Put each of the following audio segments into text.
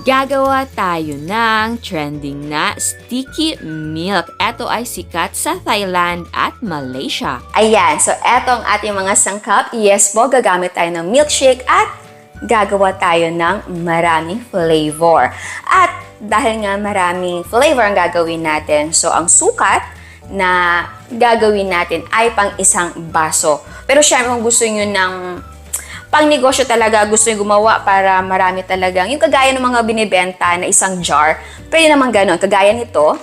Gagawa tayo ng trending na sticky milk. Ito ay sikat sa Thailand at Malaysia. Ayan, so eto ang ating mga sangkap. Yes po, gagamit tayo ng milkshake at gagawa tayo ng maraming flavor. At dahil nga maraming flavor ang gagawin natin, so ang sukat na gagawin natin ay pang isang baso. Pero syempre kung gusto nyo ng pang negosyo talaga, gusto nyo gumawa para marami talagang, yung kagaya ng mga binibenta na isang jar, pwede naman ganun. Kagaya nito,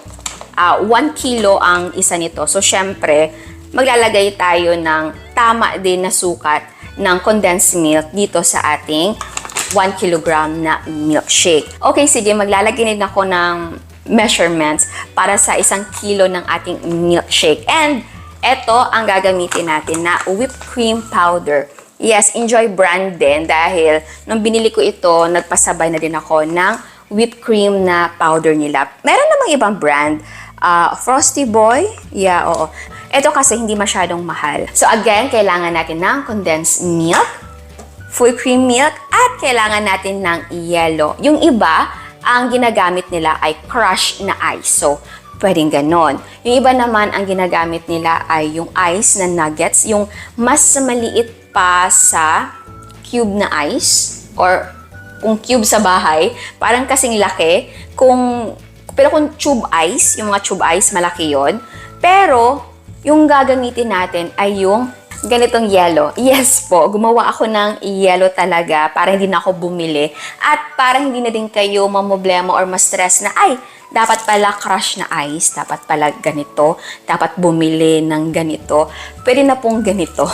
1 kilo ang isa nito. So, syempre, maglalagay tayo ng tama din na sukat ng condensed milk dito sa ating 1 kilogram na milkshake. Okay, sige, maglalagay din ako ng measurements para sa 1 kilo ng ating milkshake. And, eto ang gagamitin natin na whipped cream powder. Yes, Enjoy brand din dahil nung binili ko ito, nagpasabay na din ako ng whipped cream na powder nila. Meron namang ibang brand, Frosty Boy, yeah, oo. Ito kasi hindi masyadong mahal. So again, kailangan natin ng condensed milk, full cream milk, at kailangan natin ng yellow. Yung iba, ang ginagamit nila ay crushed na ice. So, pwedeng ganon. Yung iba naman, ang ginagamit nila ay yung ice na nuggets, yung mas maliit pa sa cube na ice or kung cube sa bahay, parang kasing laki. Pero kung tube ice, yung mga tube ice, malaki yon. Pero, yung gagamitin natin ay yung ganitong yellow. Yes po, gumawa ako ng yellow talaga para hindi na ako bumili at para hindi na din kayo mamblema or ma-stress na, ay, dapat pala crush na ice, dapat pala ganito, dapat bumili ng ganito. Pwede na pong ganito.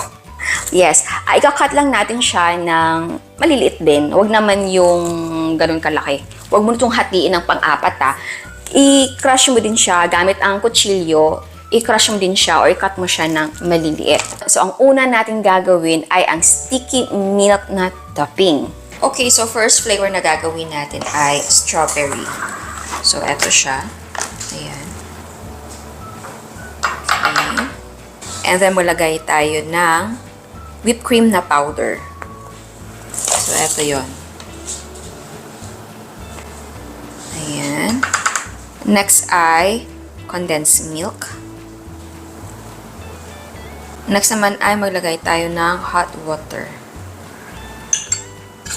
Yes, ika-cut lang natin siya ng maliliit din. Huwag naman yung ganun kalaki. Huwag mo itong hatiin ng pang-apat I-crush mo din siya gamit ang kutsilyo. I-crush mo din siya or i-cut mo siya ng maliliit. So, ang una natin gagawin ay ang sticky milk na topping. Okay, so first flavor na gagawin natin ay strawberry. So, eto siya. Ayan. Okay. And then, mulagay tayo ng whipped cream na powder. So, eto yon. Ayan. Next ay condensed milk. Next naman ay maglagay tayo ng hot water.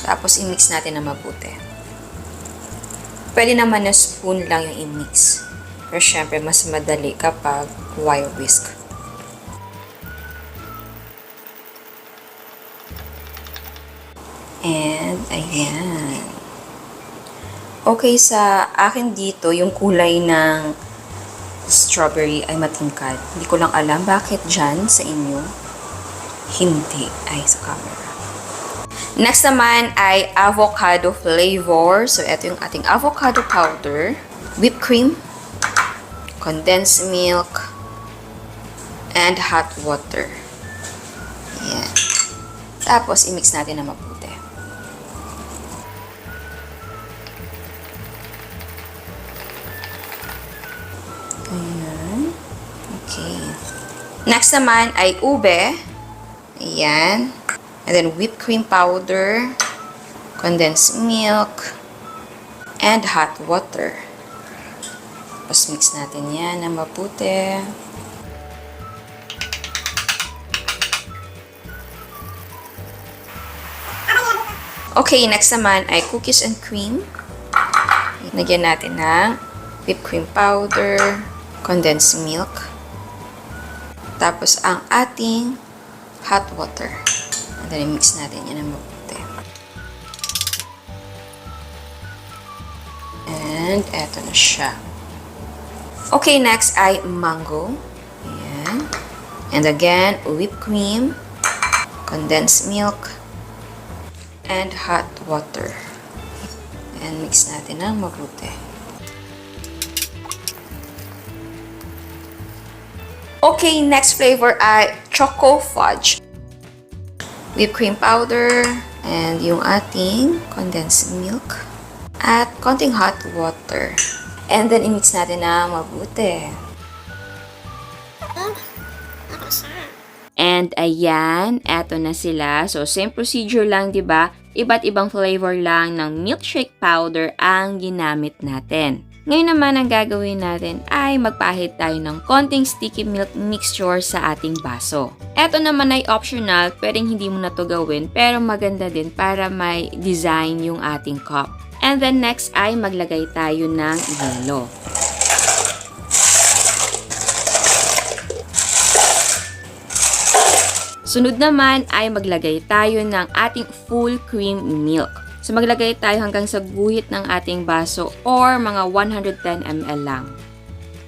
Tapos, i-mix natin na mabuti. Pwede naman na spoon lang yung i-mix. Pero syempre, mas madali kapag wire whisk. And, ayan. Okay, sa akin dito, yung kulay ng strawberry ay matingkad. Hindi ko lang alam bakit dyan sa inyo. Hindi. Ay, sa camera. Next naman ay avocado flavor. So, ito yung ating avocado powder. Whipped cream. Condensed milk. And hot water. Ayan. Tapos, i-mix natin na mabuti. Ayan. Okay. Next naman ay ube. Ayan. And then whipped cream powder, condensed milk, and hot water. Tapos mix natin yan na mabuti. Okay, next naman ay cookies and cream. Nagyan natin ng whipped cream powder, condensed milk, tapos ang ating hot water. And then, mix natin yan ng mabuti. And, eto na siya. Okay, next ay mango. Ayan. And again, whipped cream, condensed milk, and hot water. And, mix natin ng mabuti. Okay, next flavor ay choco fudge. Whipped cream powder and yung ating condensed milk at konting hot water. And then, i-mix natin na mabuti. And ayan, eto na sila. So, same procedure lang, 'di ba? Iba't ibang flavor lang ng milkshake powder ang ginamit natin. Ngayon naman ang gagawin natin ay magpahid tayo ng konting sticky milk mixture sa ating baso. Ito naman ay optional, pwedeng hindi mo na to gawin pero maganda din para may design yung ating cup. And then next ay maglagay tayo ng yelo. Sunod naman ay maglagay tayo ng ating full cream milk. So maglagay tayo hanggang sa guhit ng ating baso or mga 110 ml lang.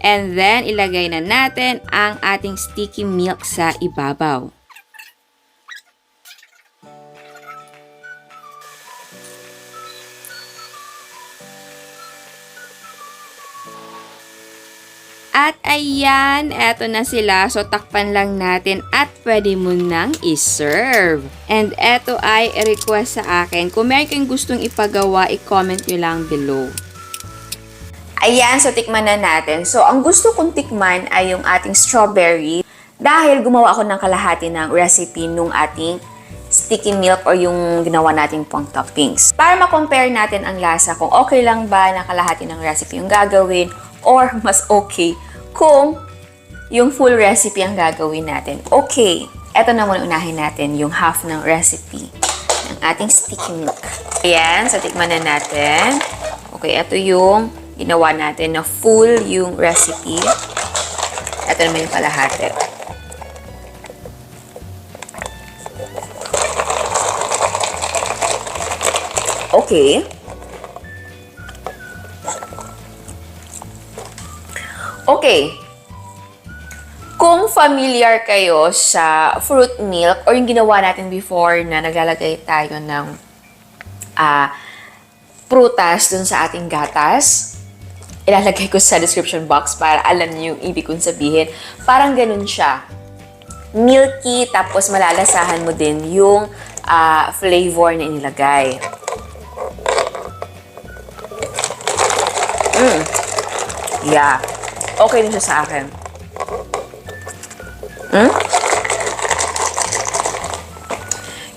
And then ilagay na natin ang ating sticky milk sa ibabaw. At ayan, eto na sila. So, takpan lang natin at pwede mo nang iserve. And eto ay request sa akin. Kung meron kayong gustong ipagawa, i-comment nyo lang below. Ayan, so tikman na natin. So, ang gusto kong tikman ay yung ating strawberry dahil gumawa ako ng kalahati ng recipe nung ating sticky milk or yung ginawa nating pang toppings. Para ma-compare natin ang lasa kung okay lang ba na kalahati ng recipe yung gagawin or mas okay kung yung full recipe ang gagawin natin. Okay, eto na muna unahin natin yung half ng recipe ng ating sticky milk. Ayan, so tikman na natin. Okay, eto yung ginawa natin na full yung recipe. Eto naman yung kalahati. Okay. Okay. Kung familiar kayo sa fruit milk or yung ginawa natin before na naglalagay tayo ng prutas dun sa ating gatas, ilalagay ko sa description box para alam niyo yung ibig kong sabihin. Parang ganun siya. Milky, tapos malalasahan mo din yung flavor na inilagay. Yeah. Okay din siya sa akin.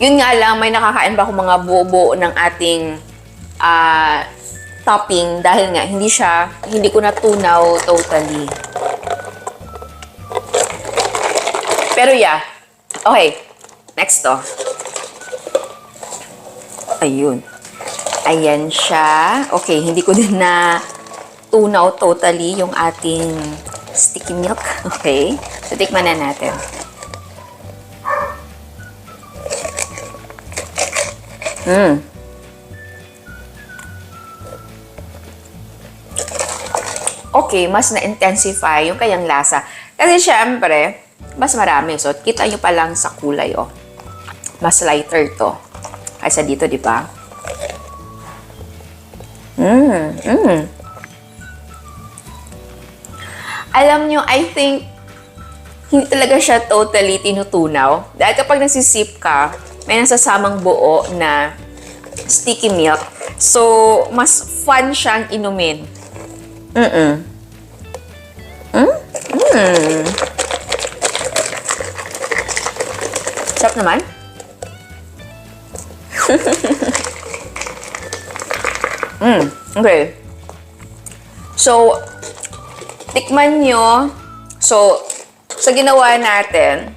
Yun nga lang, may nakakain ba akong mga buo-buo ng ating topping dahil nga hindi ko natunaw totally. Pero yeah. Okay. Next to. Ayun. Ayan siya. Okay, hindi ko din na tunaw totally yung ating sticky milk. Okay. So, tikman na natin. Okay, mas na-intensify yung kanyang lasa. Kasi syempre, mas marami. So, kita nyo pa lang sa kulay, oh. Mas lighter to. Kaysa dito, di ba? Alam nyo, I think, hindi talaga siya totally tinutunaw. Dahil kapag nagsisip ka, may nasasamang buo na sticky milk. So, mas fun siyang inumin. Sarap naman. Okay. So, tikman nyo. So, sa ginawa natin,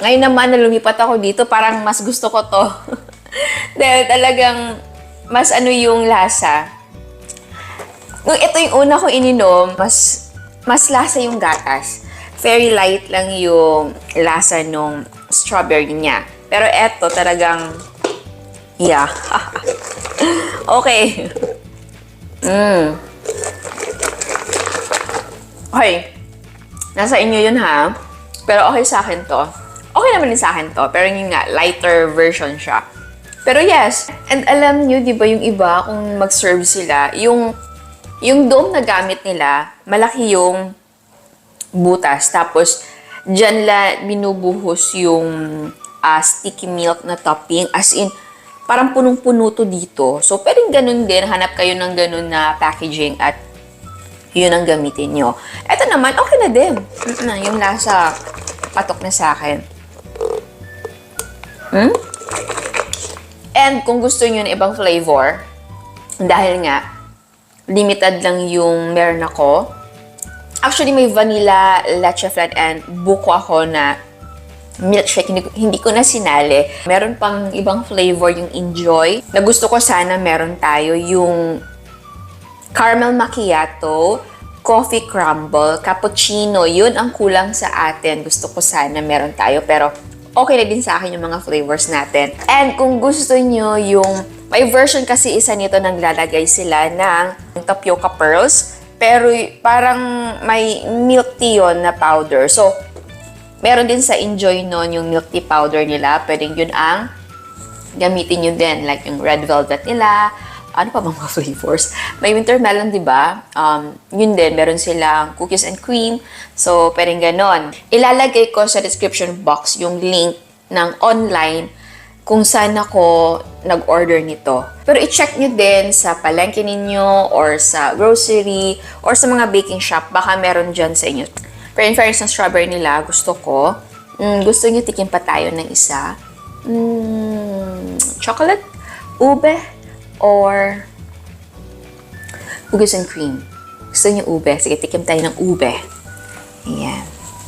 ngayon naman na lumipat ako dito, parang mas gusto ko to. Dahil talagang mas ano yung lasa. Nung ito yung una ko ininom, mas lasa yung gatas. Very light lang yung lasa nung strawberry niya. Pero eto talagang, yeah. Okay. Okay. Nasa inyo yun, ha? Pero okay sa akin to. Okay naman din sa akin to. Pero yun nga, lighter version siya. Pero yes. And alam nyo, di ba yung iba, kung mag-serve sila, yung dome na gamit nila, malaki yung butas. Tapos, dyan la binubuhos yung sticky milk na topping. As in, parang punong-puno to dito. So, pwedeng ganun din. Hanap kayo ng ganun na packaging at yun ang gamitin nyo. Eto naman, okay na din. Yung lasa, patok na sa akin. And kung gusto niyo ng ibang flavor, dahil nga, limited lang yung meron ako. Actually, may vanilla, leche flan, and buko ako na milkshake. Hindi ko na sinali. Meron pang ibang flavor yung enjoy. Na gusto ko sana meron tayo yung caramel macchiato, coffee crumble, cappuccino. Yun ang kulang sa atin. Gusto ko sana meron tayo. Pero okay na din sa akin yung mga flavors natin. And kung gusto nyo yung... May version kasi isa nito naglalagay sila ng tapioca pearls. Pero parang may milk tea yun na powder. So, meron din sa Enjoy nun yung milk tea powder nila. Pwedeng yun ang gamitin nyo din. Like yung red velvet nila. Ano pa bang mga flavors? May winter melon, di ba? Yun din, meron silang cookies and cream. So, pwedeng ganon. Ilalagay ko sa description box yung link ng online kung saan ako nag-order nito. Pero i-check nyo din sa palengke ninyo or sa grocery or sa mga baking shop. Baka meron dyan sa inyo. Pero in fairness ng strawberry nila, gusto ko. Gusto nyo tikim pa tayo ng isa. Chocolate? Ube? Or cookies and cream? Gusto nyo ube? Sige, tikim tayo ng ube. Ayan.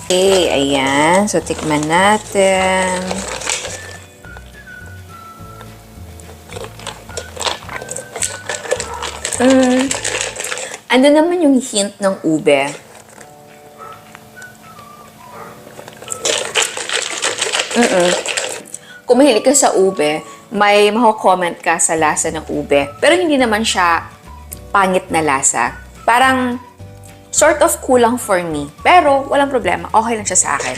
Okay, ayan. So, tikman natin. Ano naman yung hint ng ube? Kung mahilig ka sa ube, may mako-comment ka sa lasa ng ube. Pero hindi naman siya pangit na lasa. Parang sort of kulang for me. Pero walang problema. Okay lang siya sa akin.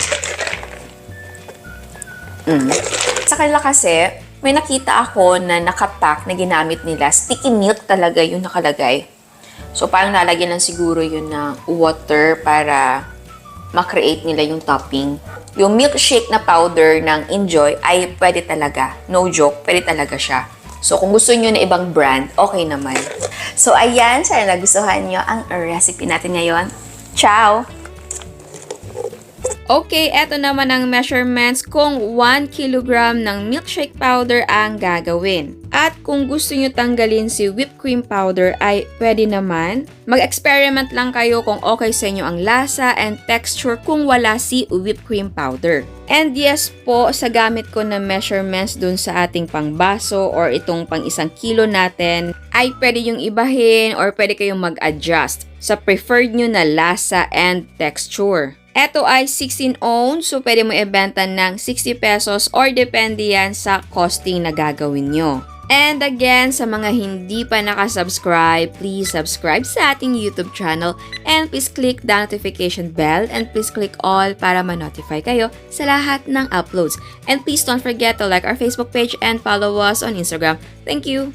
Sa kanila kasi, may nakita ako na nakapack na ginamit nila. Sticky milk talaga yung nakalagay. So parang nalagyan lang siguro yun na water para makreate nila yung topping. Yung milkshake na powder ng Enjoy ay pwede talaga. No joke, pwede talaga siya. So, kung gusto nyo na ibang brand, okay naman. So, ayan. Sana nagustuhan nyo ang recipe natin ngayon. Ciao! Okay, eto naman ang measurements kung 1 kilogram ng milkshake powder ang gagawin. At kung gusto nyo tanggalin si whipped cream powder ay pwede naman. Mag-experiment lang kayo kung okay sa inyo ang lasa and texture kung wala si whipped cream powder. And yes po, sa gamit ko na measurements dun sa ating pangbaso or itong pang 1 kilo natin, ay pwede yung ibahin or pwede kayong mag-adjust sa preferred nyo na lasa and texture. Ito ay 16 ounce, so pwede mo ibenta ng 60 pesos or depende yan sa costing na gagawin nyo. And again, sa mga hindi pa nakasubscribe, please subscribe sa ating YouTube channel and please click the notification bell and please click all para ma-notify kayo sa lahat ng uploads. And please don't forget to like our Facebook page and follow us on Instagram. Thank you!